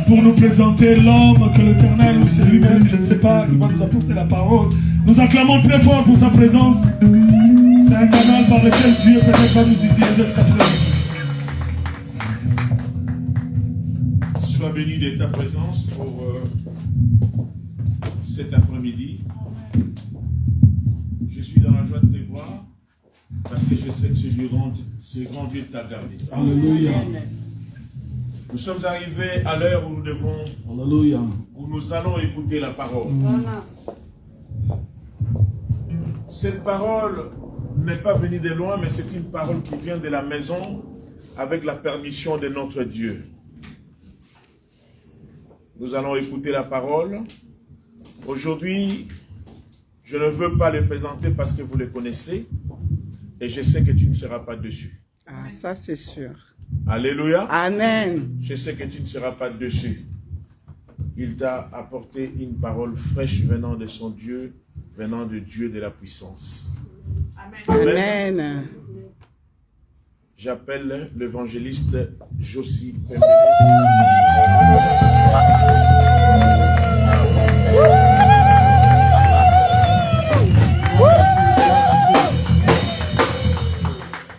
pour nous présenter l'homme que l'Éternel, ou c'est lui-même, je ne sais pas, qui va nous apporter la parole. Nous acclamons très fort pour sa présence. C'est un canal par lequel Dieu peut-être va nous utiliser cet après-midi. Sois béni de ta présence pour cet après-midi. Je suis dans la joie de te voir parce que je sais que ce grand Dieu t'a gardé. Alléluia. Nous sommes arrivés à l'heure où nous devons, Alléluia, où nous allons écouter la parole. Cette parole n'est pas venue de loin, mais c'est une parole qui vient de la maison avec la permission de notre Dieu. Nous allons écouter la parole. Aujourd'hui, je ne veux pas le présenter parce que vous le connaissez et je sais que tu ne seras pas dessus. Ah, ça c'est sûr. Alléluia. Amen. Je sais que tu ne seras pas dessus. Il t'a apporté une parole fraîche venant de son Dieu, venant de Dieu de la puissance. Amen. Amen. J'appelle l'évangéliste Josie Pembele.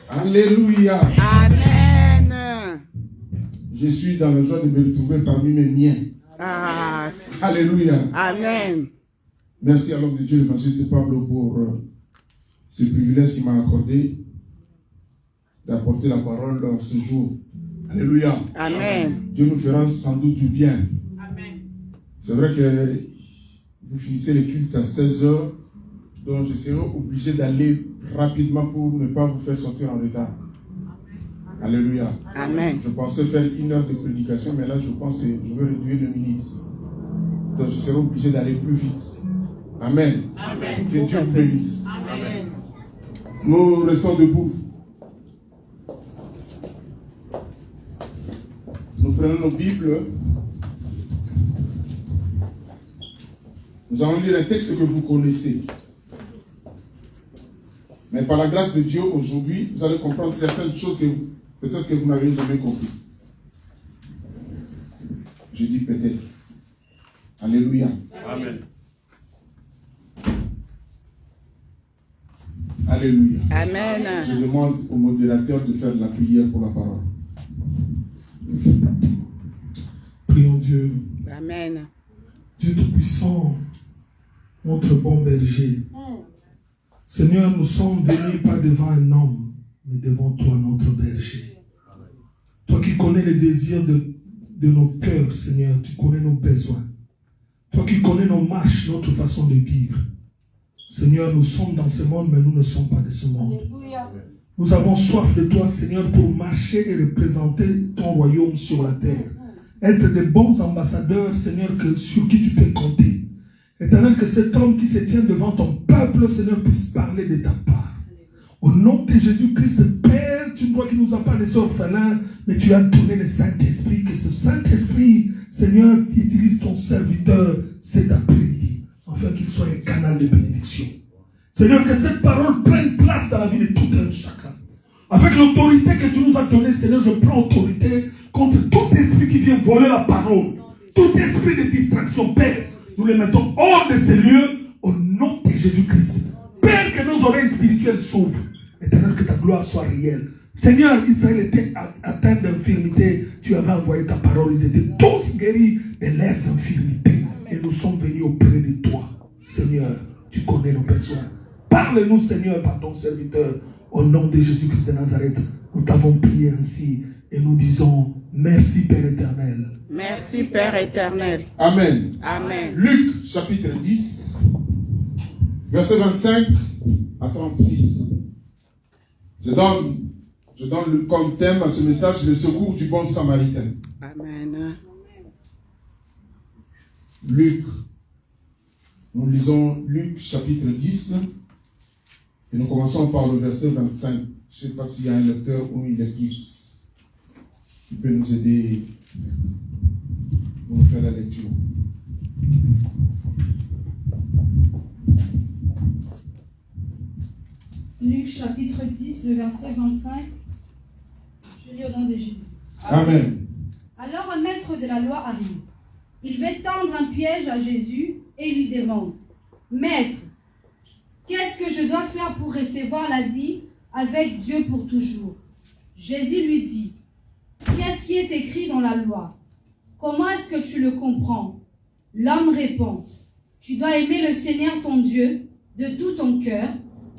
Alléluia. Amen. Je suis dans la joie de me retrouver parmi mes miens. Ah. Alléluia. Amen. Merci à l'homme de Dieu, l'évangéliste Pablo, pour ce privilège qu'il m'a accordé d'apporter la parole dans ce jour. Alléluia. Amen. Dieu nous fera sans doute du bien. Amen. C'est vrai que vous finissez le culte à 16h, donc je serai obligé d'aller rapidement pour ne pas vous faire sortir en retard. Alléluia. Amen. Je pensais faire 1 heure de prédication, mais là je pense que je vais réduire les minutes. Donc je serai obligé d'aller plus vite. Amen. Amen. Que Dieu vous bénisse. Amen. Nous restons debout. Nous prenons nos Bibles. Nous allons lire un texte que vous connaissez. Mais par la grâce de Dieu, aujourd'hui, vous allez comprendre certaines choses que peut-être que vous n'avez jamais compris. Je dis peut-être. Alléluia. Amen. Alléluia. Amen. Je demande au modérateur de faire la prière pour la parole. Prions Dieu. Amen. Dieu Tout-Puissant, notre bon berger. Seigneur, nous sommes venus pas devant un homme, mais devant toi, notre berger. Toi qui connais les désirs de nos cœurs, Seigneur, tu connais nos besoins. Toi qui connais nos marches, notre façon de vivre. Seigneur, nous sommes dans ce monde, mais nous ne sommes pas de ce monde. Nous avons soif de toi, Seigneur, pour marcher et représenter ton royaume sur la terre. Être des bons ambassadeurs, Seigneur, sur qui tu peux compter. Éternel, que cet homme qui se tient devant ton peuple, Seigneur, puisse parler de ta part. Au nom de Jésus-Christ, Père, tu vois qu'il ne nous a pas laissé orphelins, mais tu as donné le Saint-Esprit. Que ce Saint-Esprit, Seigneur, utilise ton serviteur cet après-midi, afin qu'il soit un canal de bénédiction. Seigneur, que cette parole prenne place dans la vie de tout un chacun. Avec l'autorité que tu nous as donnée, Seigneur, je prends autorité contre tout esprit qui vient voler la parole. Tout esprit de distraction, Père, nous les mettons hors de ces lieux au nom de Jésus-Christ. Père, que nos oreilles spirituelles s'ouvrent. Éternel, que ta gloire soit réelle. Seigneur, Israël était atteint d'infirmité. Tu avais envoyé ta parole. Ils étaient tous guéris de leurs infirmités. Et nous sommes venus auprès de toi. Seigneur, tu connais nos besoins. Parle-nous, Seigneur, par ton serviteur. Au nom de Jésus-Christ de Nazareth, nous t'avons prié ainsi. Et nous disons, merci Père éternel. Merci Père éternel. Amen. Amen. Luc, chapitre 10, verset 25 à 36. Je donne comme thème à ce message le secours du bon samaritain. Amen. Luc. Nous lisons Luc, chapitre 10. Et nous commençons par le verset 25. Je ne sais pas s'il y a un lecteur ou une lectrice qui peut nous aider pour faire la lecture. Luc chapitre 10, le verset 25. Je lis au nom de Jésus. Amen. Alors un maître maître de la loi arrive. Il veut tendre un piège à Jésus et lui demande, « Maître, qu'est-ce que je dois faire pour recevoir la vie avec Dieu pour toujours ?» Jésus lui dit, « Qu'est-ce qui est écrit dans la loi? Comment est-ce que tu le comprends ?» L'homme répond, « Tu dois aimer le Seigneur ton Dieu de tout ton cœur,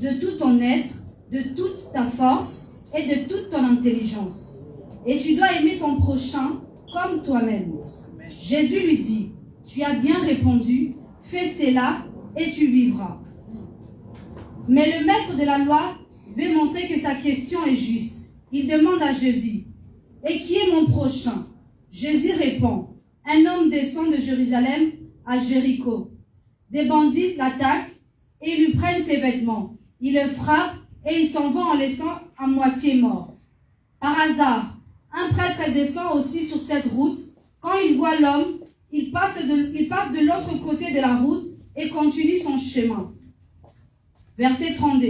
de tout ton être, de toute ta force et de toute ton intelligence. Et tu dois aimer ton prochain comme toi-même. » Jésus lui dit, « Tu as bien répondu, fais cela et tu vivras. » Mais le maître de la loi veut montrer que sa question est juste. Il demande à Jésus, « Et qui est mon prochain ?» Jésus répond, « Un homme descend de Jérusalem à Jéricho. Des bandits l'attaquent et lui prennent ses vêtements. Ils le frappent et ils s'en vont en laissant à moitié mort. Par hasard, un prêtre descend aussi sur cette route. Quand il voit l'homme, il passe de l'autre côté de la route et continue son chemin. » Verset 32.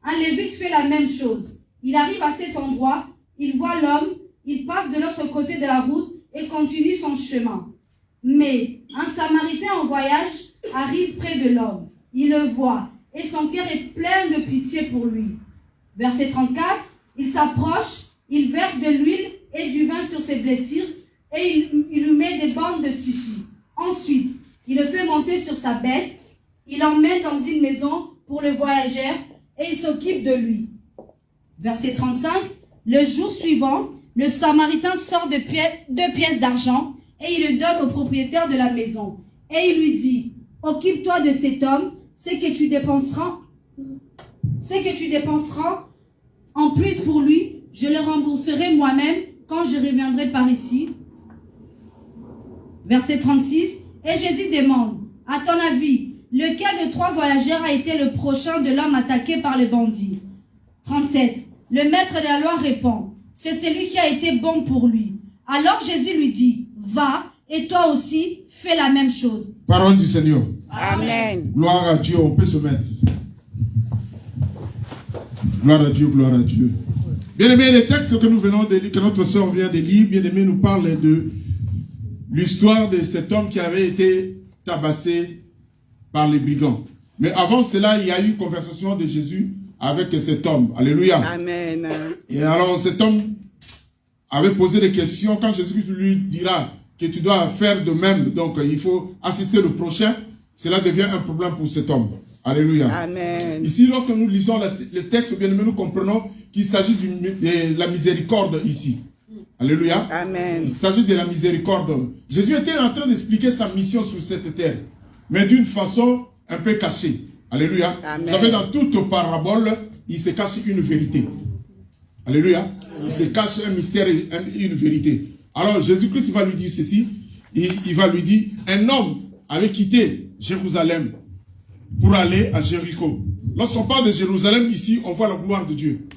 Un lévite fait la même chose. Il arrive à cet endroit, il voit l'homme, il passe de l'autre côté de la route et continue son chemin. Mais un samaritain en voyage arrive près de l'homme. Il le voit et son cœur est plein de pitié pour lui. Verset 34. Il s'approche, il verse de l'huile et du vin sur ses blessures et il lui met des bandes de tissu. Ensuite, il le fait monter sur sa bête, il l'emmène dans une maison pour le voyageur et il s'occupe de lui. Verset 35. Le jour suivant, le Samaritain sort deux pièces d'argent et il le donne au propriétaire de la maison. Et il lui dit, « Occupe-toi de cet homme, c'est que tu dépenseras en plus pour lui, je le rembourserai moi-même quand je reviendrai par ici. » Verset 36. Et Jésus demande, « À ton avis, lequel de 3 voyageurs a été le prochain de l'homme attaqué par les bandits ?» 37. Le maître de la loi répond, « C'est celui qui a été bon pour lui. » Alors Jésus lui dit, « Va, et toi aussi, fais la même chose. » Parole du Seigneur. Amen. Gloire à Dieu, on peut se mettre. Gloire à Dieu, gloire à Dieu. Bien-aimés, les textes que nous venons de lire, que notre sœur vient de lire, bien-aimés, nous parlent de l'histoire de cet homme qui avait été tabassé par les brigands. Mais avant cela, il y a eu une conversation de Jésus avec cet homme. Alléluia. Amen. Et alors cet homme avait posé des questions. Quand Jésus lui dira que tu dois faire de même, donc il faut assister le prochain, cela devient un problème pour cet homme. Alléluia. Amen. Ici, lorsque nous lisons le texte, bien aimé, nous comprenons qu'il s'agit de la miséricorde ici. Alléluia. Amen. Il s'agit de la miséricorde. Jésus était en train d'expliquer sa mission sur cette terre, mais d'une façon un peu cachée. Alléluia. Amen. Vous savez, dans toute parabole, il se cache une vérité. Alléluia. Amen. Il se cache un mystère et une vérité. Alors, Jésus-Christ va lui dire ceci. Il va lui dire, un homme avait quitté Jérusalem pour aller à Jéricho. Lorsqu'on parle de Jérusalem, ici, on voit la gloire de Dieu.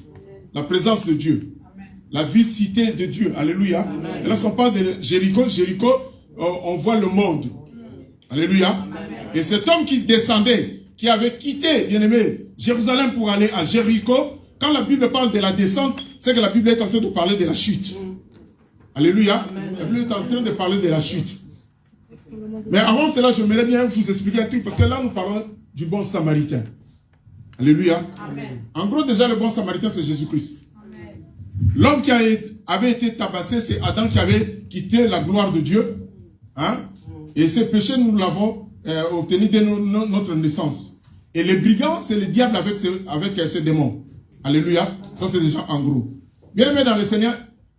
La présence de Dieu. Amen. La ville cité de Dieu. Alléluia. Amen. Et lorsqu'on parle de Jéricho, on voit le monde. Alléluia. Amen. Et cet homme qui descendait, qui avait quitté, bien aimé, Jérusalem pour aller à Jéricho, quand la Bible parle de la descente, c'est que la Bible est en train de parler de la chute. Alléluia. Amen. La Bible est en train de parler de la chute. Mais avant cela, j'aimerais bien vous expliquer un truc, parce que là, nous parlons du bon samaritain. Alléluia. Amen. En gros, déjà, le bon samaritain, c'est Jésus-Christ. L'homme qui avait été tabassé, c'est Adam qui avait quitté la gloire de Dieu. Hein? Et ce péché, nous l'avons obtenu dès notre naissance. Et les brigands, c'est le diable avec ses démons. Alléluia. Ça, c'est déjà en gros. Bien aimé dans le Seigneur,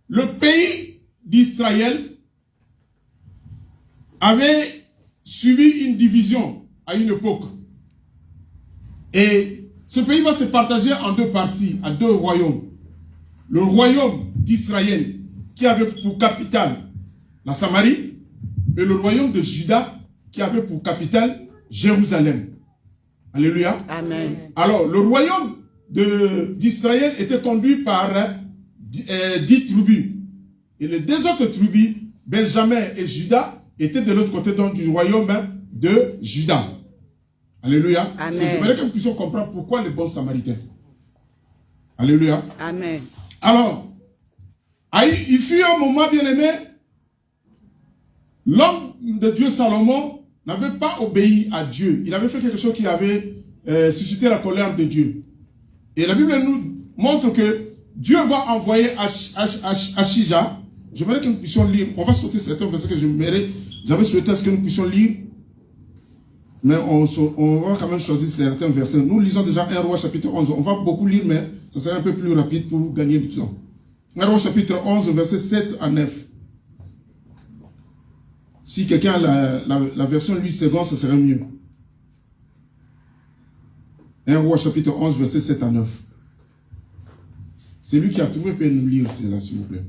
le pays d'Israël avait subi une division à une époque. Et ce pays va se partager en 2 parties, à 2 royaumes. Le royaume d'Israël, qui avait pour capitale la Samarie, et le royaume de Juda, qui avait pour capitale Jérusalem. Alléluia. Amen. Alors, le royaume d'Israël était conduit par 10 tribus. Et les 2 autres tribus, Benjamin et Juda, étaient de l'autre côté donc, du royaume de Juda. Alléluia. J'aimerais que nous puissions comprendre pourquoi les bons samaritains. Alléluia. Amen. Alors, il fut un moment, bien aimé, l'homme de Dieu Salomon n'avait pas obéi à Dieu. Il avait fait quelque chose qui avait suscité la colère de Dieu. Et la Bible nous montre que Dieu va envoyer Achija. J'aimerais que nous puissions lire. On va sauter certains versets que j'avais souhaité à ce que nous puissions lire. Mais on va quand même choisir certains versets. Nous lisons déjà 1 Roi chapitre 11. On va beaucoup lire, mais ça sera un peu plus rapide pour gagner du temps. 1 Roi chapitre 11, versets 7 à 9. Si quelqu'un a la version 8 secondes, ça serait mieux. 1 Roi chapitre 11, versets 7 à 9. C'est lui qui a trouvé, peut nous lire cela, s'il vous plaît.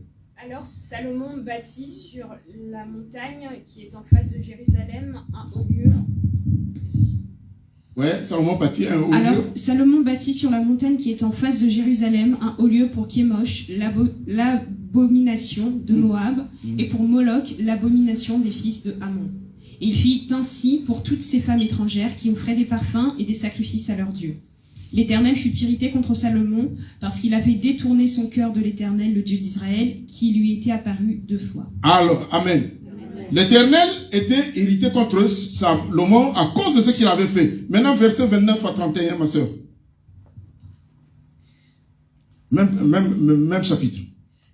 Alors Salomon bâtit sur la montagne qui est en face de Jérusalem un haut lieu. Ouais, Salomon bâtit un haut lieu. Alors Salomon bâtit sur la montagne qui est en face de Jérusalem un haut lieu pour Kémosh, l'abomination de Moab, et pour Moloch, l'abomination des fils de Ammon. Et il fit ainsi pour toutes ces femmes étrangères qui offraient des parfums et des sacrifices à leurs dieux. L'Éternel fut irrité contre Salomon parce qu'il avait détourné son cœur de l'Éternel, le Dieu d'Israël, qui lui était apparu 2 fois. Alors, Amen. L'Éternel était irrité contre Salomon à cause de ce qu'il avait fait. Maintenant, verset 29 à 31, ma soeur. Même chapitre.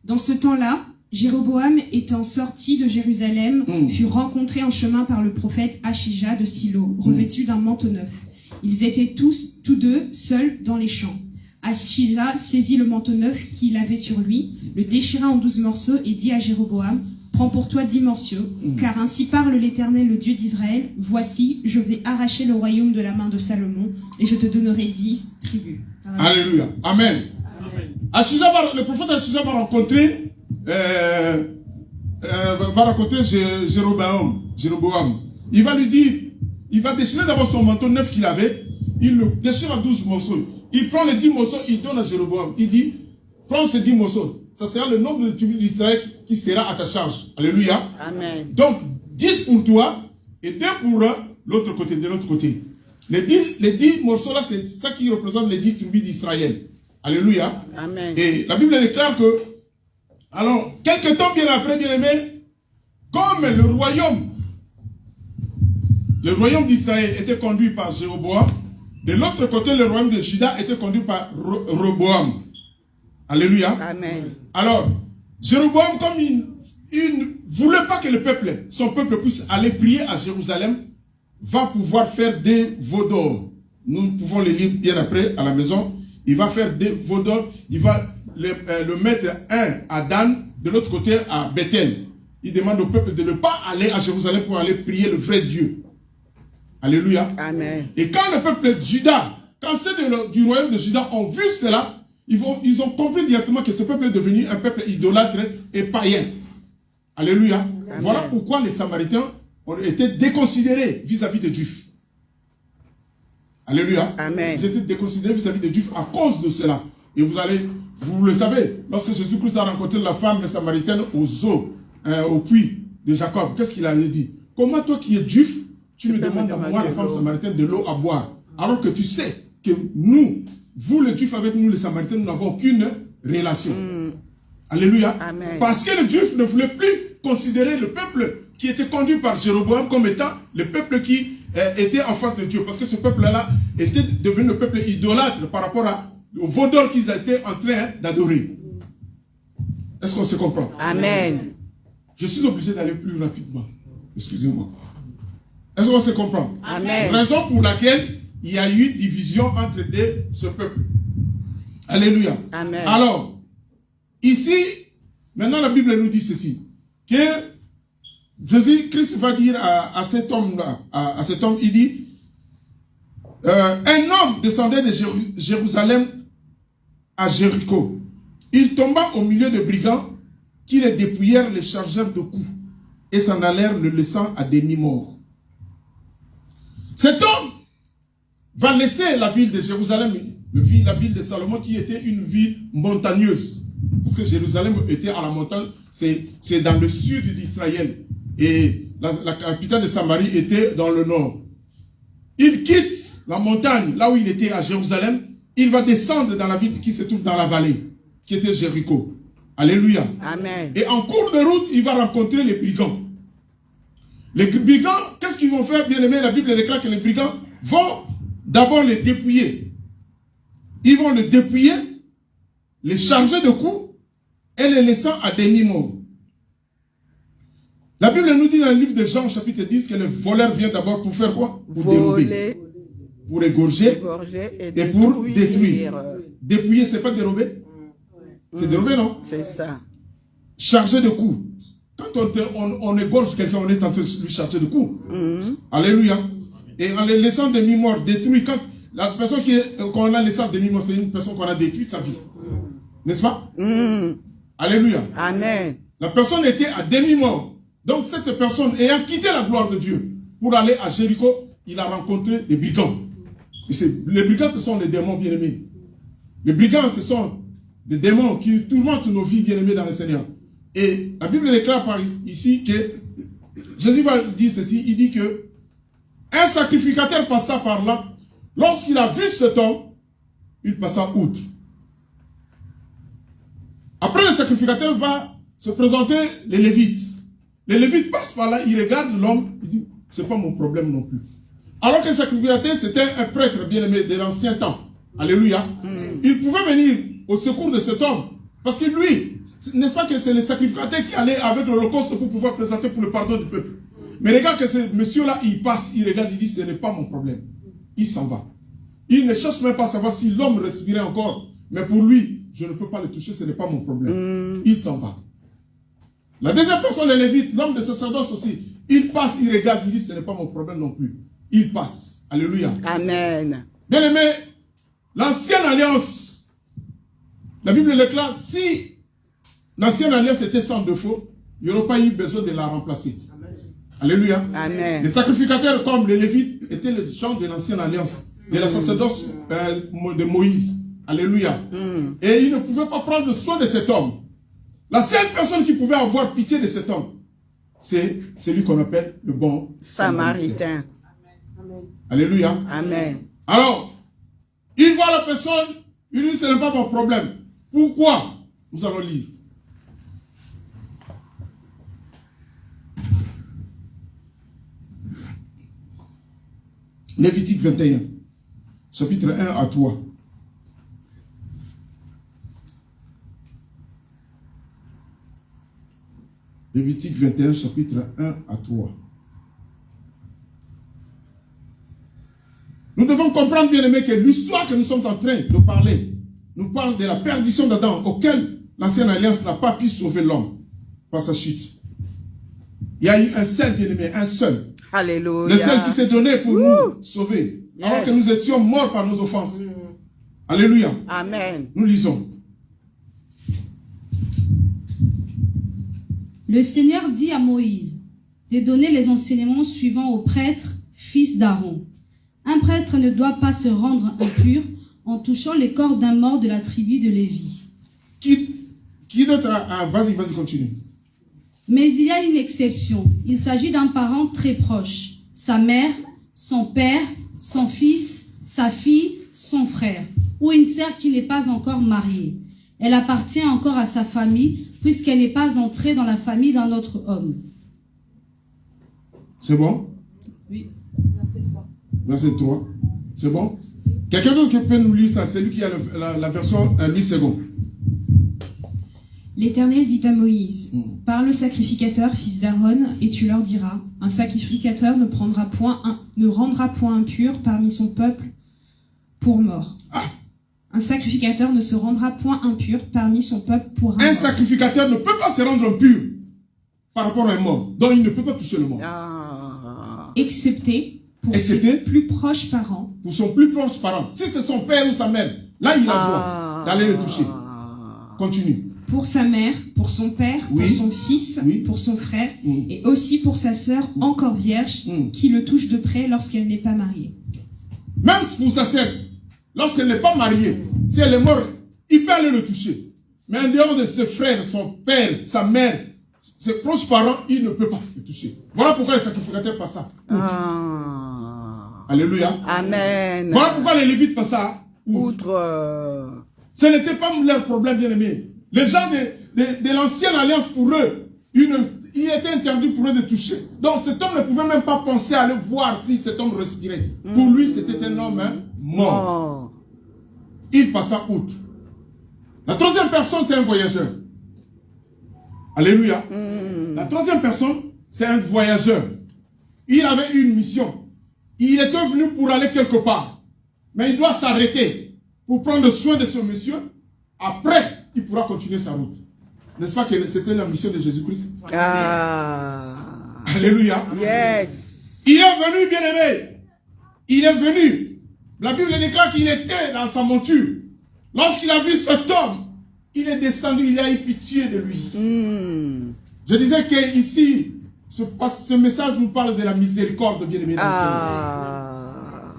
Dans ce temps-là, Jéroboam, étant sorti de Jérusalem, fut rencontré en chemin par le prophète Achija de Silo, revêtu d'un manteau neuf. Ils étaient tous deux, seuls dans les champs. Achija saisit le manteau neuf qu'il avait sur lui, le déchira en 12 morceaux et dit à Jéroboam, « Prends pour toi 10 morceaux, car ainsi parle l'Éternel, le Dieu d'Israël. Voici, je vais arracher le royaume de la main de Salomon, et je te donnerai 10 tribus. » Alléluia. Amen. Le prophète Achija va rencontrer Jéroboam. Il va lui dire, il va déchirer d'abord son manteau neuf qu'il avait, il le déchire en 12 morceaux. Il prend les 10 morceaux, il donne à Jéroboam. Il dit, prends ces 10 morceaux. Ça sera le nombre de tribus d'Israël qui sera à ta charge. Alléluia. Amen. Donc, 10 pour toi et 2 pour l'autre côté, de l'autre côté. Les 10 morceaux là, c'est ça qui représente les 10 tribus d'Israël. Alléluia. Amen. Et la Bible déclare que, alors, quelques temps bien après, bien aimé, comme le royaume d'Israël était conduit par Jéroboam, de l'autre côté, le royaume de Juda était conduit par Roboam. Alléluia. Amen. Alors, Jéroboam, comme il ne voulait pas que son peuple puisse aller prier à Jérusalem, va pouvoir faire des veaux d'or. Nous pouvons les lire bien après à la maison. Il va faire des veaux d'or. Il va le mettre un à Dan, de l'autre côté à Bethel. Il demande au peuple de ne pas aller à Jérusalem pour aller prier le vrai Dieu. Alléluia. Amen. Et quand le peuple de Juda, quand ceux du royaume de Juda ont vu cela, ils ont compris directement que ce peuple est devenu un peuple idolâtre et païen. Alléluia. Amen. Voilà pourquoi les Samaritains ont été déconsidérés vis-à-vis des Juifs. Alléluia. Amen. Ils étaient déconsidérés vis-à-vis des Juifs à cause de cela. Et vous le savez, lorsque Jésus-Christ a rencontré la femme samaritaine au puits de Jacob, qu'est-ce qu'il avait dit? Comment toi qui es juif, tu me demandes à moi, la femme samaritaine, de l'eau à boire, alors que tu sais que nous, vous les juifs avec nous les samaritains, nous n'avons aucune relation. Alléluia. Amen. Parce que les juifs ne voulaient plus considérer le peuple qui était conduit par Jéroboam comme étant le peuple qui était en face de Dieu. Parce que ce peuple-là était devenu le peuple idolâtre par rapport au veau d'or qu'ils étaient en train d'adorer. Est-ce qu'on se comprend? Amen. Je suis obligé d'aller plus rapidement. Excusez-moi. Est-ce qu'on se comprend? Amen. Raison pour laquelle il y a eu division entre ce peuple. Alléluia. Amen. Alors, ici, maintenant la Bible nous dit ceci, que Jésus-Christ va dire à cet homme-là, à cet homme, il dit, un homme descendait de Jérusalem à Jéricho. Il tomba au milieu de brigands qui les dépouillèrent, les chargèrent de coups et s'en allèrent, le laissant à demi-mort. Cet homme va laisser la ville de Jérusalem, la ville de Salomon, qui était une ville montagneuse. Parce que Jérusalem était à la montagne, c'est dans le sud d'Israël. Et la capitale de Samarie était dans le nord. Il quitte la montagne, là où il était à Jérusalem. Il va descendre dans la ville qui se trouve dans la vallée, qui était Jéricho. Alléluia. Amen. Et en cours de route, il va rencontrer les brigands. Les brigands, qu'est-ce qu'ils vont faire, bien aimé? La Bible déclare que les brigands vont d'abord les dépouiller. Ils vont le dépouiller, les charger de coups et les laissant à demi-mort. La Bible nous dit dans le livre de Jean, chapitre 10, que le voleur vient d'abord pour faire quoi? Pour dérober, pour égorger et pour détruire. Dépouiller, c'est pas dérober? C'est dérober, non? C'est ça. Charger de coups. Quand on égorge quelqu'un, on est en train de lui charger de coups. Alléluia. Et en les laissant demi-mort, détruit, quand la personne qu'on a laissé demi-mort, c'est une personne qu'on a détruite sa vie. N'est-ce pas? Alléluia. Amen. La personne était à demi-mort. Donc cette personne ayant quitté la gloire de Dieu pour aller à Jéricho, il a rencontré des brigands. Et les brigands, ce sont les démons bien-aimés. Les brigands, ce sont des démons qui tourmentent nos vies bien-aimées dans le Seigneur. Et la Bible déclare par ici que Jésus va dire ceci, il dit que un sacrificateur passa par là. Lorsqu'il a vu cet homme, il passa outre. Après, le sacrificateur va se présenter les Lévites. Les Lévites passent par là, ils regardent l'homme, ils disent, c'est pas mon problème non plus. Alors que le sacrificateur, c'était un prêtre bien-aimé de l'ancien temps. Alléluia. Il pouvait venir au secours de cet homme. Parce que lui, n'est-ce pas que c'est le sacrificateur qui allait avec l'Holocauste pour pouvoir présenter pour le pardon du peuple. Mais regarde que ce monsieur-là, il passe, il regarde, il dit, ce n'est pas mon problème. Il s'en va. Il ne cherche même pas à savoir si l'homme respirait encore. Mais pour lui, je ne peux pas le toucher, ce n'est pas mon problème. Il s'en va. La deuxième personne, les Lévites, l'homme de sacerdoce aussi, il passe, il regarde, il dit, ce n'est pas mon problème non plus. Il passe. Alléluia. Amen. Bien aimé, l'ancienne alliance, la Bible déclare, si l'ancienne alliance était sans défaut, il n'y aurait pas eu besoin de la remplacer. Alléluia. Amen. Les sacrificateurs comme les Lévites étaient les gens de l'ancienne alliance, de la sacerdoce de Moïse. Alléluia. Et ils ne pouvaient pas prendre soin de cet homme. La seule personne qui pouvait avoir pitié de cet homme, c'est celui qu'on appelle le bon Samaritain. Alléluia. Amen. Alors, il voit la personne, il dit, ce n'est pas mon problème. Pourquoi? Nous allons lire. Lévitique 21, chapitre 1 à 3. Lévitique 21, chapitre 1 à 3. Nous devons comprendre, bien aimé, que l'histoire que nous sommes en train de parler nous parle de la perdition d'Adam, auquel l'ancienne alliance n'a pas pu sauver l'homme par sa chute. Il y a eu un seul, bien aimé, un seul. Alléluia. Le seul qui s'est donné pour nous sauver, alors que nous étions morts par nos offenses. Alléluia. Amen. Nous lisons. Le Seigneur dit à Moïse de donner les enseignements suivants aux prêtres, fils d'Aaron. Un prêtre ne doit pas se rendre impur en touchant les corps d'un mort de la tribu de Lévi. Qui d'autre a... Vas-y, continue. Mais il y a une exception. Il s'agit d'un parent très proche. Sa mère, son père, son fils, sa fille, son frère, ou une sœur qui n'est pas encore mariée. Elle appartient encore à sa famille, puisqu'elle n'est pas entrée dans la famille d'un autre homme. C'est bon? Oui. Verset 3. C'est bon? Quelqu'un d'autre qui peut nous lire ça? C'est lui qui a la version 8 secondes. L'Éternel dit à Moïse, parle au sacrificateur, fils d'Aaron, et tu leur diras, un sacrificateur ne rendra point impur parmi son peuple pour mort. Un sacrificateur ne se rendra point impur parmi son peuple pour un mort. Sacrificateur ne peut pas se rendre impur par rapport à un mort. Donc il ne peut pas toucher le mort. Excepté pour ses plus proches parents. Pour son plus proche parent. Si c'est son père ou sa mère, là il a le droit d'aller le toucher. Continue. Pour sa mère, pour son père, pour son fils, pour son frère, et aussi pour sa sœur encore vierge, qui le touche de près lorsqu'elle n'est pas mariée. Même pour sa sœur, lorsqu'elle n'est pas mariée, si elle est morte, il peut aller le toucher. Mais en dehors de ses frères, son père, sa mère, ses proches parents, il ne peut pas le toucher. Voilà pourquoi les sacrificateurs passent ça. Alléluia. Amen. Voilà pourquoi les Lévites passent ça. Outre. Ce n'était pas leur problème, bien aimé. Les gens de l'ancienne alliance, pour eux, il était interdit pour eux de toucher. Donc cet homme ne pouvait même pas penser à aller voir si cet homme respirait. Pour lui, c'était un homme mort. Il passa outre. La troisième personne, c'est un voyageur. Alléluia. La troisième personne, c'est un voyageur. Il avait une mission. Il était venu pour aller quelque part. Mais il doit s'arrêter pour prendre soin de ce monsieur. Après, il pourra continuer sa route. N'est-ce pas que c'était la mission de Jésus-Christ? Alléluia. Yes. Il est venu, bien-aimé. Il est venu. La Bible déclare qu'il était dans sa monture. Lorsqu'il a vu cet homme, il est descendu, il a eu pitié de lui. Je disais que ici, ce message nous parle de la miséricorde, bien-aimé.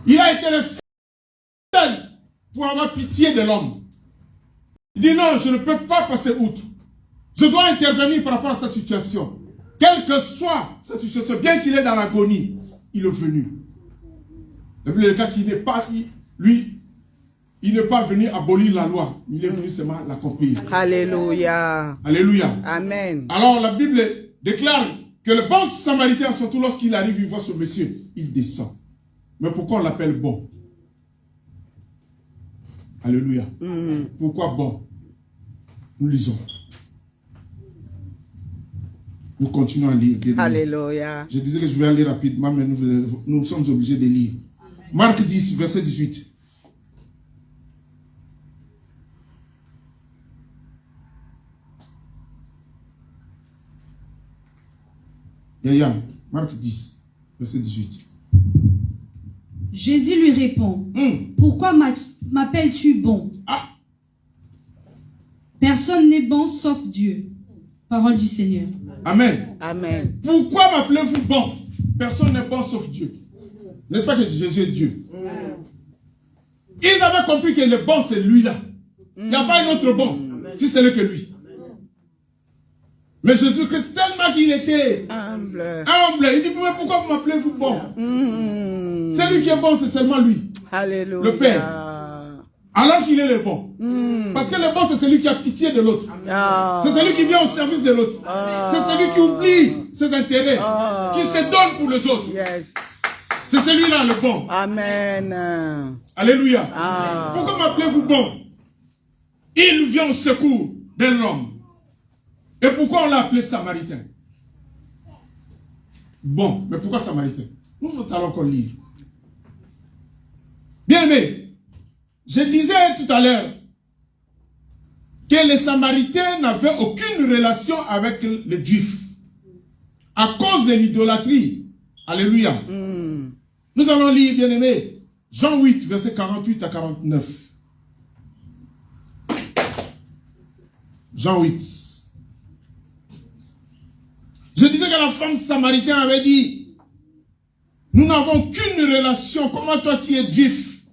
Il a été le seul pour avoir pitié de l'homme. Il dit non, je ne peux pas passer outre. Je dois intervenir par rapport à sa situation. Quelle que soit sa situation, bien qu'il est dans l'agonie, il est venu. La Bible déclare qu'il n'est pas, il n'est pas venu abolir la loi. Il est venu seulement l'accomplir. Alléluia. Alléluia. Amen. Alors la Bible déclare que le bon samaritain, surtout lorsqu'il arrive, il voit ce monsieur, il descend. Mais pourquoi on l'appelle bon? Alléluia. Pourquoi bon? Nous lisons. Nous continuons à lire. Alléluia. Je disais que je vais aller rapidement, mais nous sommes obligés de lire. Marc 10, verset 18. Yaya, Marc 10, verset 18. Jésus lui répond, pourquoi m'appelles-tu bon? Personne n'est bon sauf Dieu. Parole du Seigneur. Amen. Amen. Pourquoi m'appelez-vous bon? Personne n'est bon sauf Dieu. N'est-ce pas que Jésus est Dieu? Ils avaient compris que le bon c'est lui-là. Il n'y a pas un autre bon, si c'est le que lui. Mais Jésus-Christ, tellement qu'il était humble, il dit, mais pourquoi vous m'appelez-vous bon? Celui qui est bon, c'est seulement lui. Alléluia. Le Père. Alors qu'il est le bon. Parce que le bon, c'est celui qui a pitié de l'autre. C'est celui qui vient au service de l'autre. C'est celui qui oublie ses intérêts, qui se donne pour les autres. Yes. C'est celui-là le bon. Amen. Alléluia. Pourquoi m'appelez-vous bon? Il vient au secours de l'homme. Et pourquoi on l'a appelé Samaritain? Bon, mais pourquoi Samaritain? Nous allons encore lire. Bien aimé, je disais tout à l'heure que les Samaritains n'avaient aucune relation avec les Juifs à cause de l'idolâtrie. Alléluia. Nous allons lire, bien aimé, Jean 8, verset 48 à 49. Jean 8. Je disais que la femme samaritaine avait dit, nous n'avons qu'une relation. Comment toi qui es juif,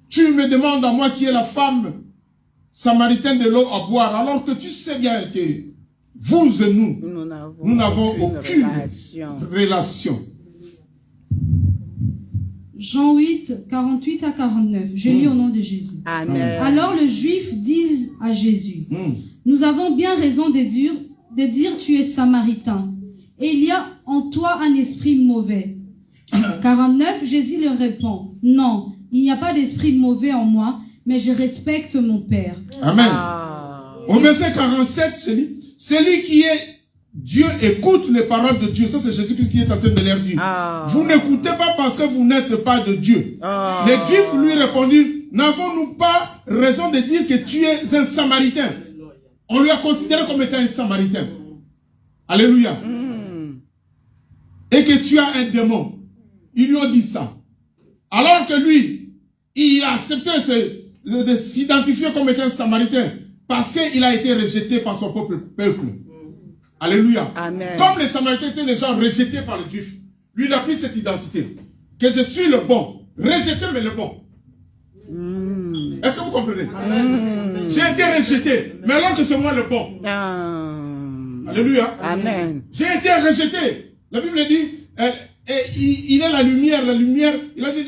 tu me demandes à moi qui est la femme samaritaine de l'eau à boire, alors que tu sais bien que vous et nous n'avons aucune relation. Jean 8, 48 à 49. Je lis au nom de Jésus. Amen. Alors les Juifs disent à Jésus, nous avons bien raison de dire tu es samaritain, et il y a en toi un esprit mauvais. 49, Jésus leur répond, non, il n'y a pas d'esprit mauvais en moi, mais je respecte mon Père. Amen. Au verset 47, je dis, celui qui est Dieu écoute les paroles de Dieu. Ça, c'est Jésus-Christ qui est en train de leur dire. Vous n'écoutez pas parce que vous n'êtes pas de Dieu. Les Juifs lui répondirent, n'avons-nous pas raison de dire que tu es un Samaritain? On lui a considéré comme étant un Samaritain. Alléluia. Et que tu as un démon. Ils lui ont dit ça. Alors que lui, il a accepté de s'identifier comme étant un Samaritain parce qu'il a été rejeté par son propre peuple. Alléluia. Amen. Comme les Samaritains étaient des gens rejetés par les Juifs, lui il a pris cette identité. Que je suis le bon. Rejeté mais le bon. Est-ce que vous comprenez? J'ai été rejeté, mais alors que c'est moi le bon. Alléluia. Amen. J'ai été rejeté. La Bible dit, il est la lumière, il a dit,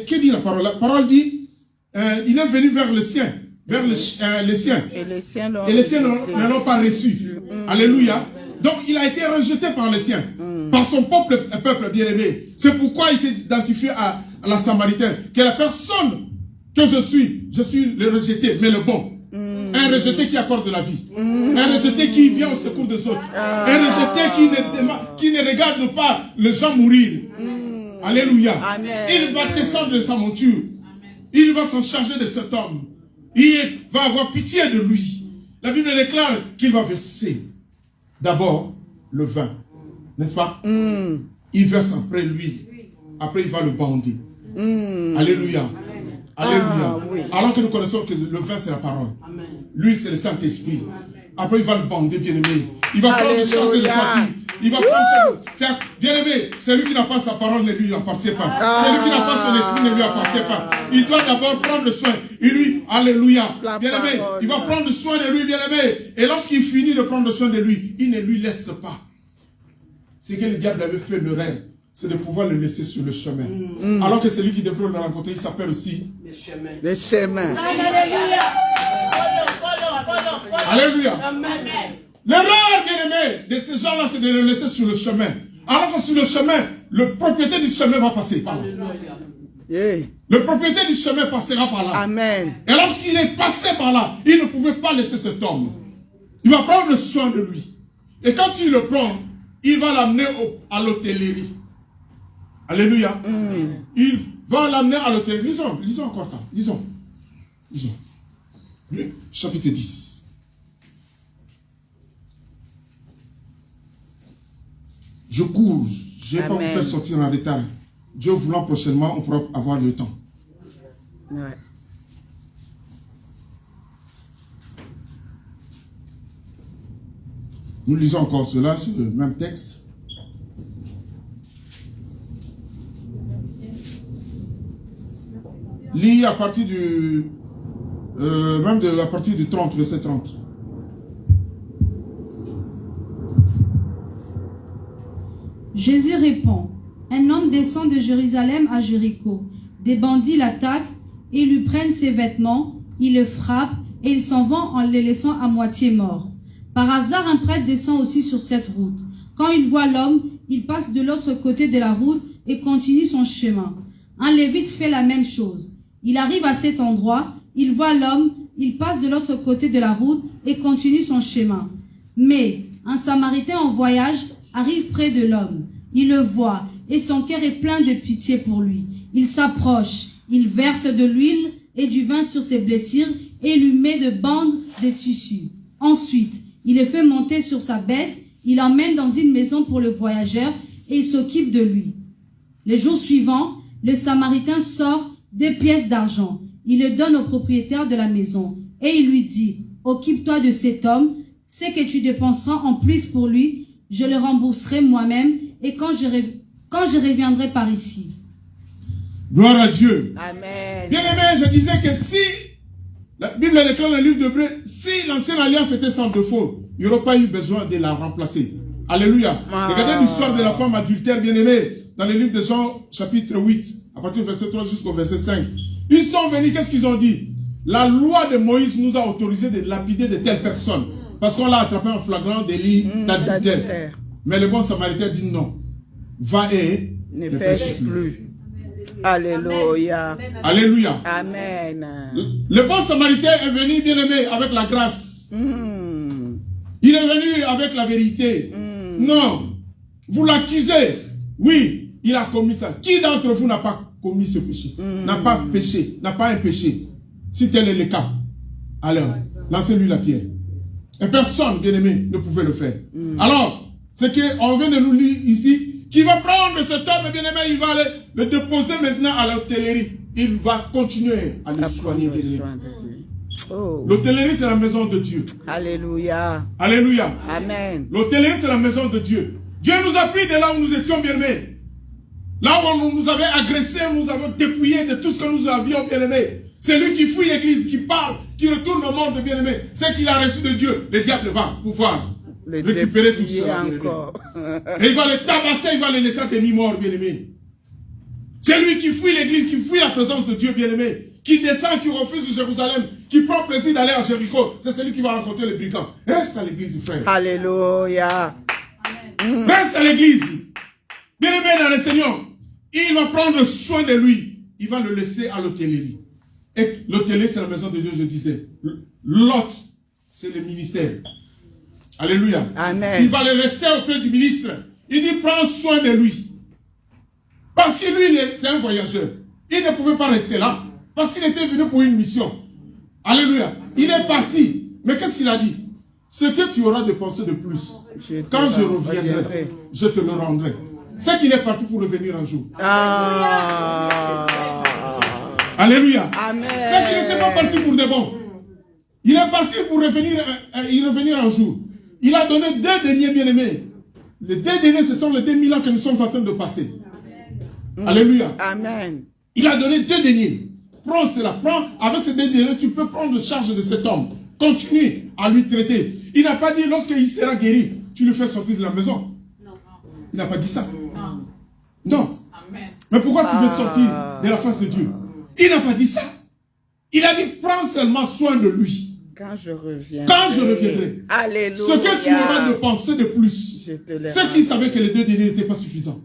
que dit la parole? La parole dit, il est venu vers les siens. Vers les siens. Et les siens ne l'ont pas reçu. Alléluia. Donc, il a été rejeté par les siens, par son peuple bien-aimé. C'est pourquoi il s'est identifié à la Samaritaine, que la personne que je suis le rejeté, mais le bon. Un rejeté qui accorde la vie. Un rejeté qui vient au secours des autres. Un rejeté qui ne regarde pas les gens mourir. Alléluia. Amen. Il va descendre de sa monture. Il va s'en charger de cet homme. Il va avoir pitié de lui. La Bible déclare qu'il va verser d'abord le vin. N'est-ce pas? Il verse après lui. Après, il va le bander. Alléluia. Alléluia. Oui. Alors que nous connaissons que le vin, c'est la parole. Lui, c'est le Saint-Esprit. Après, il va le bander, bien-aimé. Il va prendre chance de sa vie. Il va prendre chance. Bien-aimé, celui qui n'a pas sa parole ne lui appartient pas. Celui qui n'a pas son esprit ne lui appartient pas. Il doit d'abord prendre soin. Et lui, alléluia. Bien-aimé, il va prendre soin de lui, bien-aimé. Et lorsqu'il finit de prendre soin de lui, il ne lui laisse pas. C'est que le diable avait fait le rêve. C'est de pouvoir le laisser sur le chemin. Alors que celui qui devrait le rencontrer, il s'appelle aussi Le chemin. Alléluia. L'erreur, bien-aimé, de ces gens-là, c'est de le laisser sur le chemin. Alors que sur le chemin, le propriétaire du chemin va passer par là. Yeah. Le propriétaire du chemin passera par là. Amen. Et lorsqu'il est passé par là, il ne pouvait pas laisser cet homme. Il va prendre soin de lui. Et quand il le prend, il va l'amener à l'hôtellerie. Alléluia. Il va l'amener à l'hôtellerie. Lisons encore ça. Lisons. Chapitre 10. Je cours. Je ne vais pas vous faire sortir en retard. Dieu voulant, prochainement, on pourra avoir le temps. Ouais. Nous lisons encore cela sur le même texte. Lis à partir du à partir du 30, verset 30. Jésus répond, un homme descend de Jérusalem à Jéricho. Des bandits l'attaquent et lui prennent ses vêtements, ils le frappent et ils s'en vont en le laissant à moitié mort. Par hasard, un prêtre descend aussi sur cette route. Quand il voit l'homme, il passe de l'autre côté de la route et continue son chemin. Un lévite fait la même chose. Il arrive à cet endroit, il voit l'homme, il passe de l'autre côté de la route et continue son chemin. Mais un Samaritain en voyage arrive près de l'homme. Il le voit et son cœur est plein de pitié pour lui. Il s'approche, il verse de l'huile et du vin sur ses blessures et lui met de bandes de tissu. Ensuite, il le fait monter sur sa bête, il l'emmène dans une maison pour le voyageur et il s'occupe de lui. Le jour suivant, le Samaritain sort 2 pièces d'argent. Il le donne au propriétaire de la maison et il lui dit, « Occupe-toi de cet homme, ce que tu dépenseras en plus pour lui, je le rembourserai moi-même et quand je reviendrai par ici. » Gloire à Dieu. Amen. Bien aimé, je disais que si la Bible déclare dans le livre d'Hébreux, si l'ancienne alliance était sans défaut, il n'y aurait pas eu besoin de la remplacer. Alléluia. Regardez l'histoire de la femme adultère, bien aimée, dans le livre de Jean, chapitre 8, à partir du verset 3 jusqu'au verset 5. Ils sont venus, qu'est-ce qu'ils ont dit? La loi de Moïse nous a autorisé de lapider de telles personnes. Parce qu'on l'a attrapé en flagrant délit d'adultère. Mais le bon Samaritain dit non. Va et ne pêche plus. Alléluia. Alléluia. Amen. Le bon Samaritain est venu, bien aimé, avec la grâce. Il est venu avec la vérité. Non. Vous l'accusez. Oui, il a commis ça. Qui d'entre vous n'a pas commis ce péché? N'a pas péché, n'a pas un péché. Si tel est le cas, alors, lancez-lui la pierre. Et personne, bien aimé, ne pouvait le faire. Alors, c'est qu'on vient de nous lire ici, qui va prendre cet homme, bien aimé, il va le déposer maintenant à l'hôtellerie. Il va continuer à le soigner, bien aimé. Oh. L'hôtellerie, c'est la maison de Dieu. Alléluia. Alléluia. Amen. L'hôtellerie, c'est la maison de Dieu. Dieu nous a pris de là où nous étions, bien aimés. Là où on nous avait agressés, nous avons dépouillé de tout ce que nous avions, bien aimé. C'est lui qui fouille l'église, qui parle, qui retourne au monde, bien aimé. C'est qu'il a reçu de Dieu. Le diable va pouvoir récupérer tout ça, bien aimé. Et il va le tabasser, il va le laisser à demi-mort, bien aimé. C'est lui qui fouille l'église, qui fouille la présence de Dieu, bien aimé. Qui descend, qui refuse de Jérusalem, qui prend plaisir d'aller à Jéricho. C'est celui qui va rencontrer les brigands. Reste à l'église, frère. Alléluia. Reste à l'église. Bien-aimé dans le Seigneur, il va prendre soin de lui. Il va le laisser à l'hôtellerie. Et l'hôtellerie, c'est la maison de Dieu, je disais. L'hôte, c'est le ministère. Alléluia. Amen. Il va le laisser auprès du ministre. Il dit, prends soin de lui. Parce que lui, c'est un voyageur. Il ne pouvait pas rester là. Parce qu'il était venu pour une mission. Alléluia. Il est parti. Mais qu'est-ce qu'il a dit? Ce que tu auras dépensé de plus, quand je reviendrai, je te le rendrai. C'est qu'il est parti pour revenir un jour. Alléluia. Amen. C'est qu'il n'était pas parti pour de bon. Il est parti pour revenir un jour. Il a donné 2 deniers bien-aimés. Les 2 deniers, ce sont les 2000 ans que nous sommes en train de passer. Alléluia. Amen. Il a donné 2 deniers. Prends cela. Prends, avec ces 2 deniers, tu peux prendre charge de cet homme. Continue à lui traiter. Il n'a pas dit, lorsqu'il sera guéri, tu le fais sortir de la maison. Il n'a pas dit ça. Non. Mais pourquoi tu veux sortir de la face de Dieu? Il n'a pas dit ça. Il a dit, prends seulement soin de lui. Quand je reviendrai. Quand je reviendrai. Alléluia. Ce que tu auras de penser de plus. C'est qu'il savait que les 2 deniers n'étaient pas suffisants.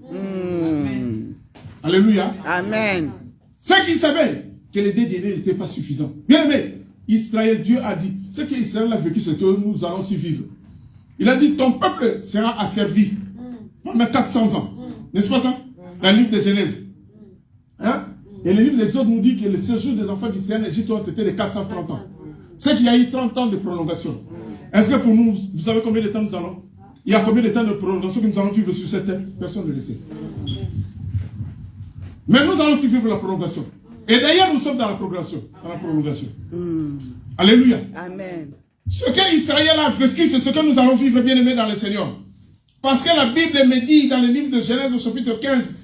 Alléluia. Amen. C'est qu'il savait que les 2 deniers n'étaient pas suffisants. Bien aimé, Israël, Dieu a dit, ce qu'Israël a vécu, c'est que nous allons survivre. Il a dit, ton peuple sera asservi pendant 400 ans. N'est-ce pas ça? Dans le livre de Genèse. Hein? Et le livre d'Exode nous dit que le séjour des enfants d'Israël en Égypte ont été de 430 ans. C'est qu'il y a eu 30 ans de prolongation. Est-ce que pour nous, vous savez combien de temps nous allons? Il y a combien de temps de prolongation que nous allons vivre sur cette terre? Personne ne le sait. Mais nous allons suivre la prolongation. Et d'ailleurs, nous sommes dans la prolongation. Alléluia. Amen. Ce qu'Israël a vécu, c'est ce que nous allons vivre, bien aimés dans le Seigneur. Parce que la Bible me dit dans le livre de Genèse au chapitre 15,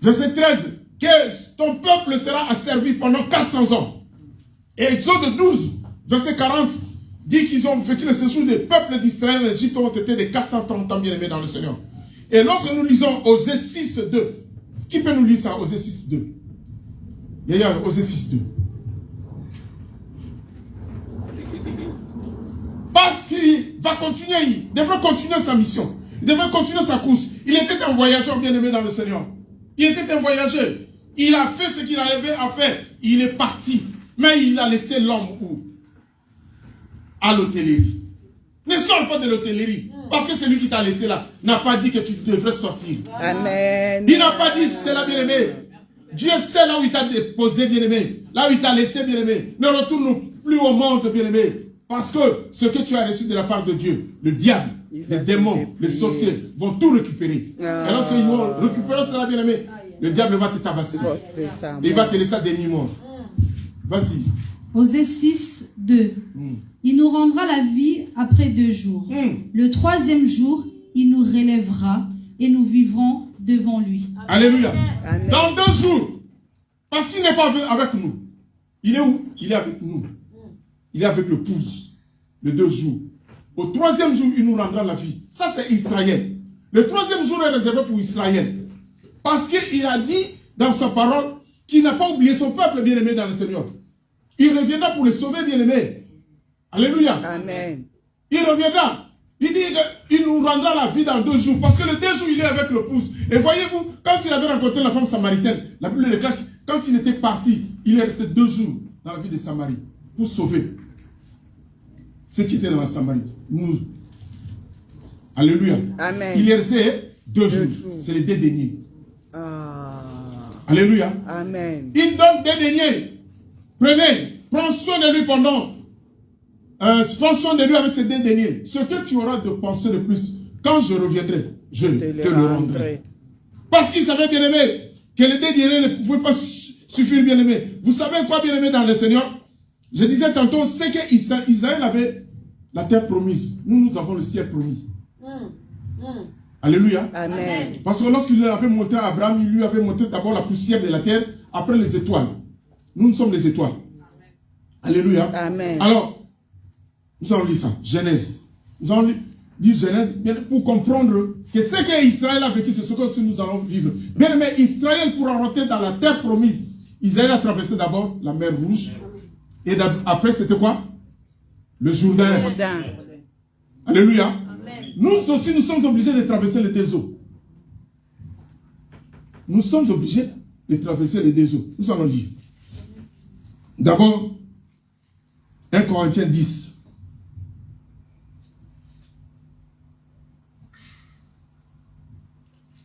verset 13, que ton peuple sera asservi pendant 400 ans. Et Exode 12, verset 40, dit qu'ils ont vécu le séjour des peuples d'Israël en Égypte ont été de 430 ans, bien aimés dans le Seigneur. Et lorsque nous lisons Osée 6, 2, qui peut nous lire ça, Osée 6, 2? Il y a Osée 6, 2. Parce qu'il va continuer, il devrait continuer sa mission. Il devrait continuer sa course. Il était un voyageur bien-aimé dans le Seigneur. Il était un voyageur. Il a fait ce qu'il avait à faire. Il est parti. Mais il a laissé l'homme où? À l'hôtellerie. Ne sors pas de l'hôtellerie. Parce que celui qui t'a laissé là n'a pas dit que tu devrais sortir. Amen. Il n'a pas dit cela, bien-aimé. Dieu sait là où il t'a déposé, bien-aimé. Là où il t'a laissé, bien-aimé. Ne retourne plus au monde, bien-aimé. Parce que ce que tu as reçu de la part de Dieu, le diable, les démons, les sorciers vont tout récupérer. Et lorsqu'ils vont récupérer cela, bien-aimé, le diable va te tabasser. Il va te laisser des demi-morts. Vas-y. Osée 6, 2. Il nous rendra la vie après 2 jours. Le 3e jour, il nous relèvera et nous vivrons devant lui. Alléluia. Amen. Dans 2 jours. Parce qu'il n'est pas avec nous. Il est où? Il est avec nous. Il est avec l'épouse. Les 2 jours. Au 3e jour, il nous rendra la vie. Ça, c'est Israël. Le 3e jour est réservé pour Israël. Parce qu'il a dit dans sa parole qu'il n'a pas oublié son peuple bien-aimé dans le Seigneur. Il reviendra pour le sauver bien-aimé. Alléluia. Amen. Il reviendra. Il dit qu'il nous rendra la vie dans 2 jours. Parce que le 2 jours, il est avec l'épouse. Et voyez-vous, quand il avait rencontré la femme samaritaine, la Bible déclare que quand il était parti, il est resté 2 jours dans la vie de Samarie pour sauver ceux qui étaient dans la Samarie. Nous. Alléluia. Amen. Il est resté 2 jours. C'est les 2 deniers. Alléluia. Amen. Il donne 2 deniers. Prenez, prends soin de lui pendant. Prends soin de lui avec ces 2 deniers. Ce que tu auras de penser de plus, quand je reviendrai, je te le rendrai. Parce qu'il savait, bien aimé, que les 2 deniers ne pouvaient pas suffire, bien aimé. Vous savez quoi, bien aimé, dans le Seigneur? Je disais tantôt, c'est qu'Israël avait la terre promise. Nous avons le ciel promis. Alléluia. Amen. Parce que lorsqu'il avait montré à Abraham, il lui avait montré d'abord la poussière de la terre, après les étoiles. Nous sommes les étoiles. Alléluia. Amen. Alors, nous allons lire ça. Genèse. Nous allons lire Genèse pour comprendre que ce qu'Israël a vécu, c'est ce que nous allons vivre. Bien aimé, Israël, pour rentrer dans la terre promise, Israël a traversé d'abord la mer Rouge. Et après, c'était quoi? Le Jourdain. Alléluia. nous aussi, nous sommes obligés de traverser les deux eaux. Nous sommes obligés de traverser les deux eaux. Nous allons lire. D'abord, 1 Corinthiens 10.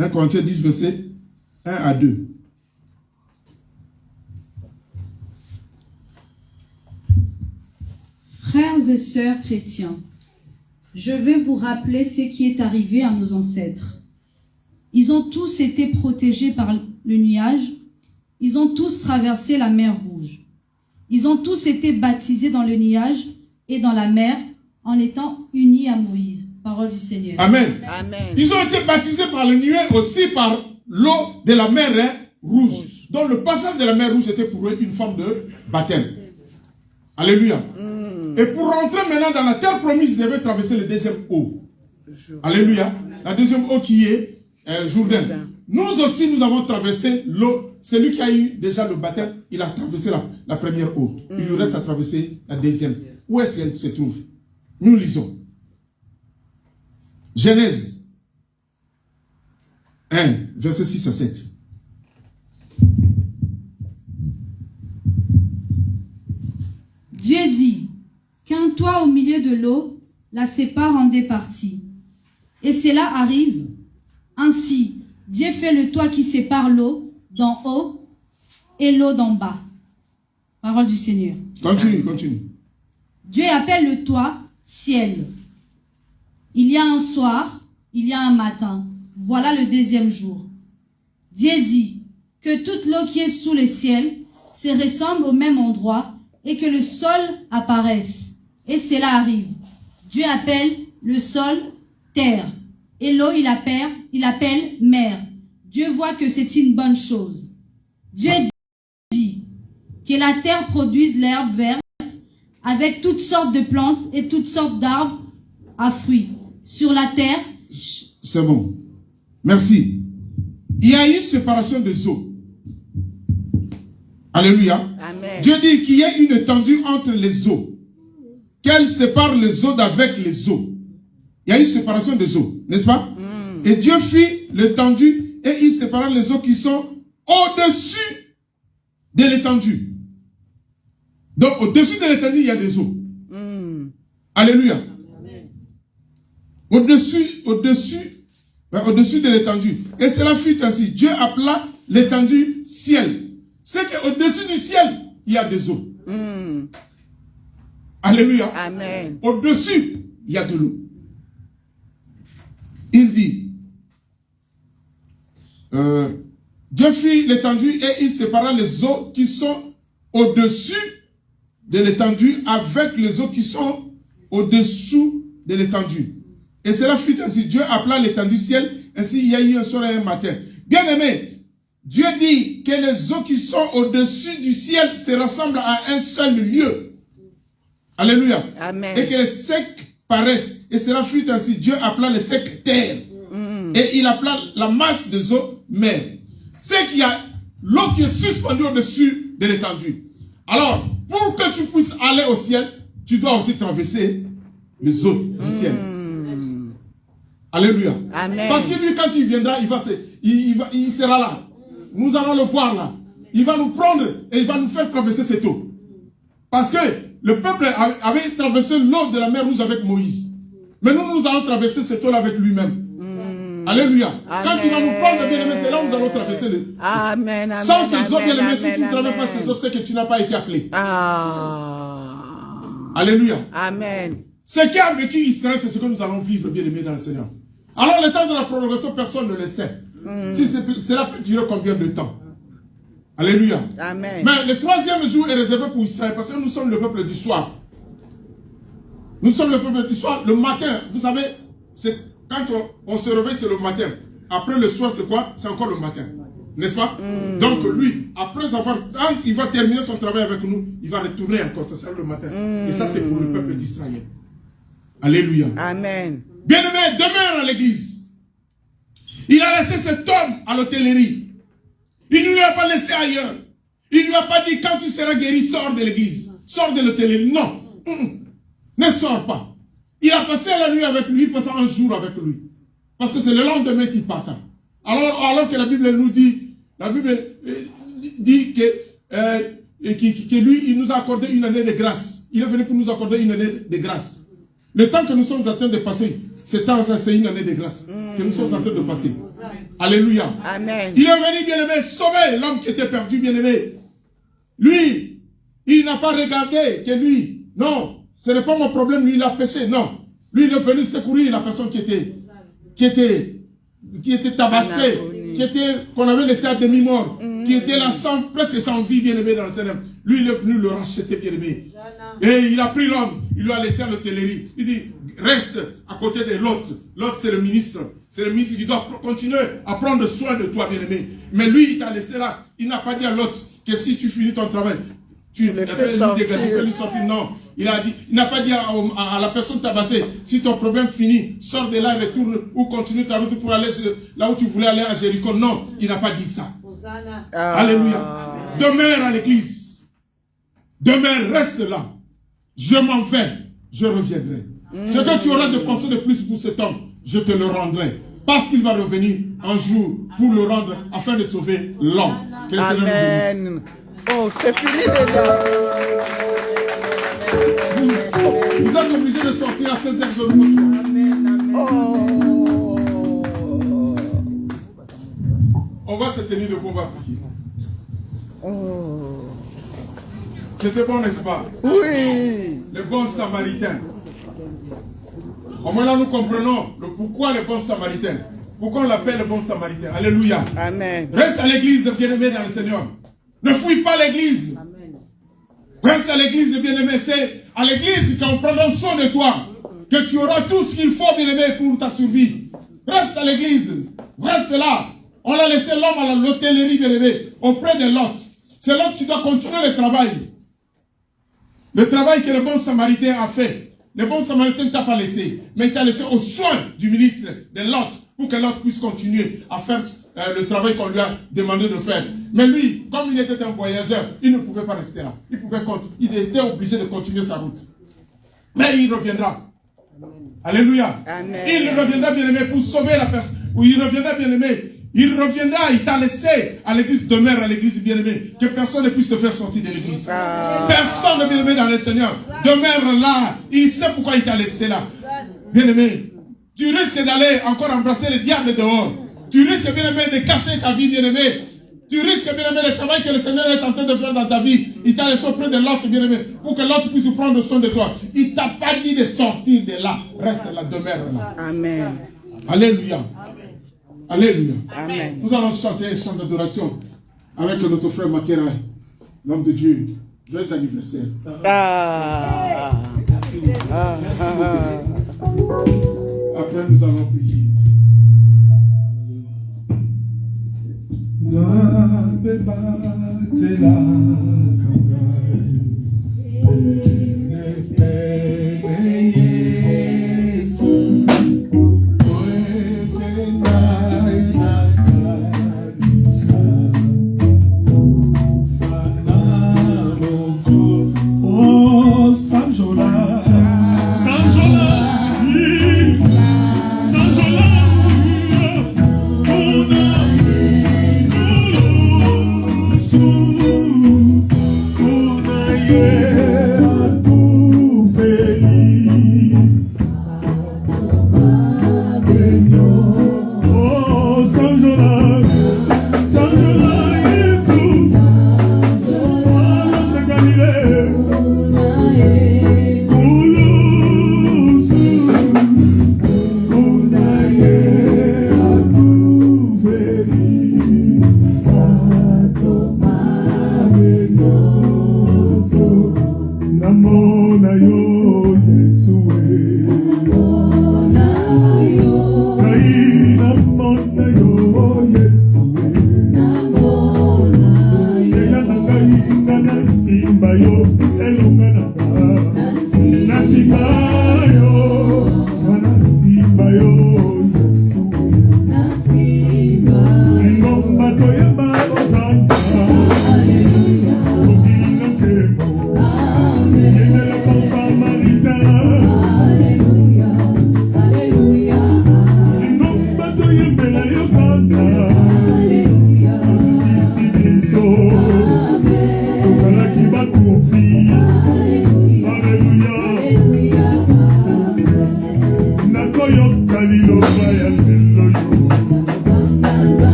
« 1 Corinthiens 10, verset 1 à 2. Frères et sœurs chrétiens, je vais vous rappeler ce qui est arrivé à nos ancêtres. Ils ont tous été protégés par le nuage, ils ont tous traversé la mer Rouge. Ils ont tous été baptisés dans le nuage et dans la mer en étant unis à Moïse. Parole du Seigneur. Amen. Amen. Ils ont été baptisés par le nuage, aussi par l'eau de la mer Rouge. Donc le passage de la mer Rouge était pour eux une forme de baptême. Alléluia. Et pour rentrer maintenant dans la terre promise, ils devaient traverser le deuxième eau. Alléluia. La deuxième eau qui est Jourdain. Nous aussi, nous avons traversé l'eau. Celui qui a eu déjà le baptême, il a traversé la première eau. Il lui reste à traverser la deuxième. Où est-ce qu'elle se trouve? Nous lisons. Genèse 1, verset 6 à 7. Dieu dit, qu'un toit au milieu de l'eau la sépare en deux parties. Et cela arrive. Ainsi, Dieu fait le toit qui sépare l'eau d'en haut et l'eau d'en bas. Parole du Seigneur. Continue, continue. Dieu appelle le toit ciel. Il y a un soir, il y a un matin. Voilà le deuxième jour. Dieu dit que toute l'eau qui est sous le ciel se ressemble au même endroit et que le sol apparaisse. Et cela arrive. Dieu appelle le sol terre. Et l'eau, il appelle mer. Dieu voit que c'est une bonne chose. Dieu dit que la terre produise l'herbe verte avec toutes sortes de plantes et toutes sortes d'arbres à fruits. Sur la terre... C'est bon. Merci. Il y a eu séparation des eaux. Alléluia. Amen. Dieu dit qu'il y a une étendue entre les eaux. Qu'elle sépare les eaux d'avec les eaux. Il y a eu séparation des eaux, n'est-ce pas? Et Dieu fit l'étendue et il sépara les eaux qui sont au-dessus de l'étendue. Donc, au-dessus de l'étendue, il y a des eaux. Alléluia. Au-dessus de l'étendue. Et cela fut ainsi. Dieu appela l'étendue ciel. C'est qu'au-dessus du ciel, il y a des eaux. Alléluia. Amen. Au-dessus, il y a de l'eau. Il dit, Dieu fit l'étendue et il sépara les eaux qui sont au-dessus de l'étendue avec les eaux qui sont au-dessous de l'étendue. Et cela fut ainsi. Dieu appela l'étendue ciel, ainsi il y a eu un soir et un matin. Bien aimé, Dieu dit que les eaux qui sont au-dessus du ciel se rassemblent à un seul lieu. Alléluia. Amen. Et que les secs paraissent. Et cela fut ainsi. Dieu appela les secs terre. Et il appela la masse des eaux mer. C'est qu'il y a l'eau qui est suspendue au-dessus de l'étendue. Alors, pour que tu puisses aller au ciel, tu dois aussi traverser les eaux du ciel. Alléluia. Amen. Parce que lui, quand il viendra, il sera là. Nous allons le voir là. Il va nous prendre et il va nous faire traverser cette eau. Parce que le peuple avait traversé l'eau de la mer Rouge avec Moïse. Mais nous allons traverser cette eau avec lui-même. Alléluia. Amen. Quand il va nous prendre, bien aimé, c'est là où nous allons traverser le... Amen. Amen. Sans ces eaux, bien aimé, si Amen. tu ne traverses pas Amen. ces eaux, c'est que tu n'as pas été appelé. Ah. Alléluia. Amen. Ce qui a vécu Israël, c'est ce que nous allons vivre, bien aimé, dans le Seigneur. Alors, le temps de la prolongation, personne ne le sait. Si cela peut durer combien de temps? Alléluia. Amen. Mais le troisième jour est réservé pour Israël, parce que nous sommes le peuple du soir. Nous sommes le peuple du soir. Le matin, vous savez, quand on se réveille, c'est le matin. Après le soir, c'est quoi? C'est encore le matin. N'est-ce pas? Donc lui, après avoir, quand il va terminer son travail avec nous, il va retourner encore, ça sera le matin. Et ça, c'est pour le peuple d'Israël. Alléluia. Amen. Bien-aimé, demeure à l'église. Il a laissé cet homme à l'hôtellerie. Il ne lui a pas laissé ailleurs. Il ne lui a pas dit, quand tu seras guéri, sors de l'église. Sors de l'hôtellerie. Non. Ne sors pas. Il a passé la nuit avec lui, passé un jour avec lui. Parce que c'est le lendemain qu'il partait. Alors que la Bible nous dit, la Bible dit que lui, il nous a accordé une année de grâce. Il est venu pour nous accorder une année de grâce. Le temps que nous sommes en train de passer, ce temps, c'est une année de grâce que nous sommes en train de passer. Alléluia. Amen. Il est venu, bien-aimé, sauver l'homme qui était perdu, bien-aimé. Lui, il n'a pas regardé que lui, non, ce n'est pas mon problème, lui, il a péché, non. Lui, il est venu secourir la personne qui était tabassée, qu'on avait laissé à demi-mort, qui était là presque sans vie, bien-aimé, dans le Seigneur. Lui, il est venu le racheter, bien-aimé. Et il a pris l'homme, il lui a laissé à l'hôtellerie. Il dit, reste à côté de l'autre. L'autre, c'est le ministre. C'est le ministre qui doit continuer à prendre soin de toi, bien-aimé. Mais lui, il t'a laissé là. Il n'a pas dit à l'autre que si tu finis ton travail, tu le fais lui sortir. Non. Il n'a pas dit à la personne tabassée, si ton problème finit, sors de là, retourne ou continue ta route pour aller là où tu voulais aller à Jéricho. Non, il n'a pas dit ça. Alléluia. Demeure à l'église. Demeure, reste là. Je m'en vais, je reviendrai. Ce que tu auras de pensée de plus pour cet homme, je te le rendrai. Parce qu'il va revenir un jour pour le rendre afin de sauver l'homme. Amen. Oh, c'est fini déjà. Vous êtes obligé de sortir à 16h. Oh. On va se tenir debout, on va prier. Oh. C'était bon, n'est-ce pas? Oui. Le bon samaritain. Au moins là, nous comprenons le pourquoi le bon samaritain. Pourquoi on l'appelle le bon samaritain. Alléluia. Amen. Reste à l'église, bien-aimé dans le Seigneur. Ne fouille pas l'église. Reste à l'église, bien-aimé. C'est à l'église qu'on prendra soin de toi. Que tu auras tout ce qu'il faut, bien-aimé, pour ta survie. Reste à l'église. Reste là. On a laissé l'homme à l'hôtellerie, bien-aimé, auprès de Lot. C'est Lot qui doit continuer le travail. Le travail que le bon samaritain a fait. Le bon samaritain ne t'a pas laissé, mais il t'a laissé au soin du ministre de Lot, pour que Lot puisse continuer à faire le travail qu'on lui a demandé de faire. Mais lui, comme il était un voyageur, il ne pouvait pas rester là. Il était obligé de continuer sa route. Mais il reviendra. Alléluia. Amen. Il reviendra, bien-aimé, pour sauver la personne. Ou il reviendra, bien-aimé. Il reviendra, il t'a laissé à l'église, demeure à l'église, bien-aimé. Que personne ne puisse te faire sortir de l'église. Personne, bien-aimé, dans le Seigneur. Demeure là. Il sait pourquoi il t'a laissé là. Bien-aimé, tu risques d'aller encore embrasser le diable dehors. Tu risques, bien-aimé, de cacher ta vie, bien-aimé. Tu risques, bien-aimé, le travail que le Seigneur est en train de faire dans ta vie. Il t'a laissé auprès de l'autre, bien-aimé, pour que l'autre puisse prendre soin de toi. Il t'a pas dit de sortir de là. Reste là, demeure là. Amen. Alléluia. Alléluia. Amen. Nous allons chanter un chant d'adoration avec notre frère Makera, l'homme de Dieu. Joyeux anniversaire. Après, nous allons prier.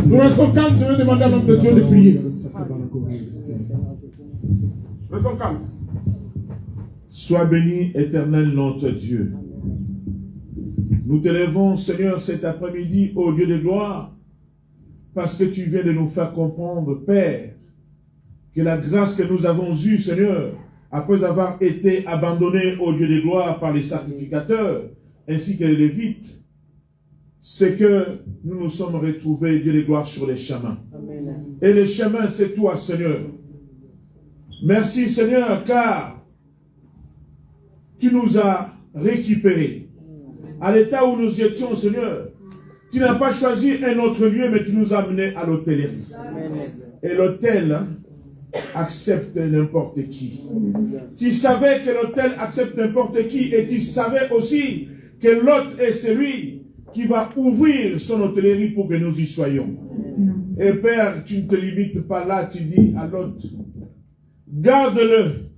Nous restons calmes, je vais demander à l'homme de Dieu de prier. Restons calmes. Sois béni, éternel notre Dieu. Nous t'élèvons, Seigneur, cet après-midi, ô Dieu de gloire, parce que tu viens de nous faire comprendre, Père, que la grâce que nous avons eue, Seigneur, après avoir été abandonnés, ô Dieu de gloire, par les sacrificateurs, ainsi que les Lévites, c'est que nous nous sommes retrouvés, Dieu de gloire, sur les chemins. Et les chemins, c'est toi, Seigneur. Merci, Seigneur, car tu nous as récupérés. À l'état où nous étions, Seigneur, tu n'as pas choisi un autre lieu, mais tu nous as amenés à l'hôtellerie. Et l'hôtel accepte n'importe qui. Tu savais que l'hôtel accepte n'importe qui, et tu savais aussi que l'hôte est celui qui va ouvrir son hôtellerie pour que nous y soyons. Et Père, tu ne te limites pas là, tu dis à l'hôte, garde-le.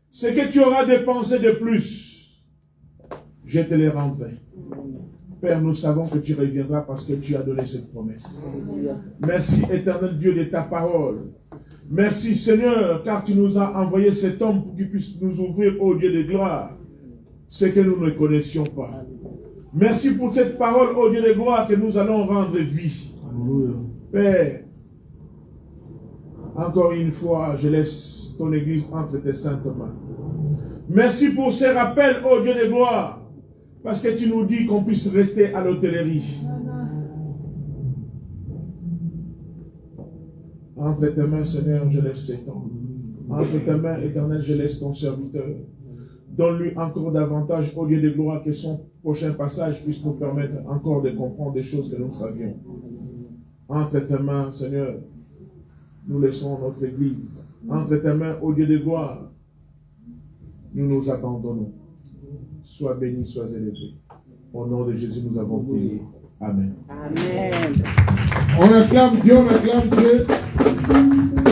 Ce que tu auras dépensé de plus, je te les rendrai. Père, nous savons que tu reviendras parce que tu as donné cette promesse. Merci, éternel Dieu, de ta parole. Merci, Seigneur, car tu nous as envoyé cet homme pour qu'il puisse nous ouvrir, ô Dieu de gloire, ce que nous ne connaissions pas. Merci pour cette parole, ô Dieu de gloire, que nous allons rendre vie. Père, encore une fois, je laisse ton Église entre tes saintes mains. Merci pour ces rappels, ô Dieu de gloire, parce que tu nous dis qu'on puisse rester à l'hôtellerie. Entre tes mains, Seigneur, je laisse cet homme. Entre tes mains, éternel, je laisse ton serviteur. Donne-lui encore davantage, au lieu de gloire, que son prochain passage puisse nous permettre encore de comprendre des choses que nous savions. Entre tes mains, Seigneur, nous laissons notre Église. Entre tes mains, au Dieu de gloire, nous nous abandonnons. Sois béni, sois élevé. Au nom de Jésus, nous avons prié. Amen. Amen. On acclame Dieu, on acclame Dieu.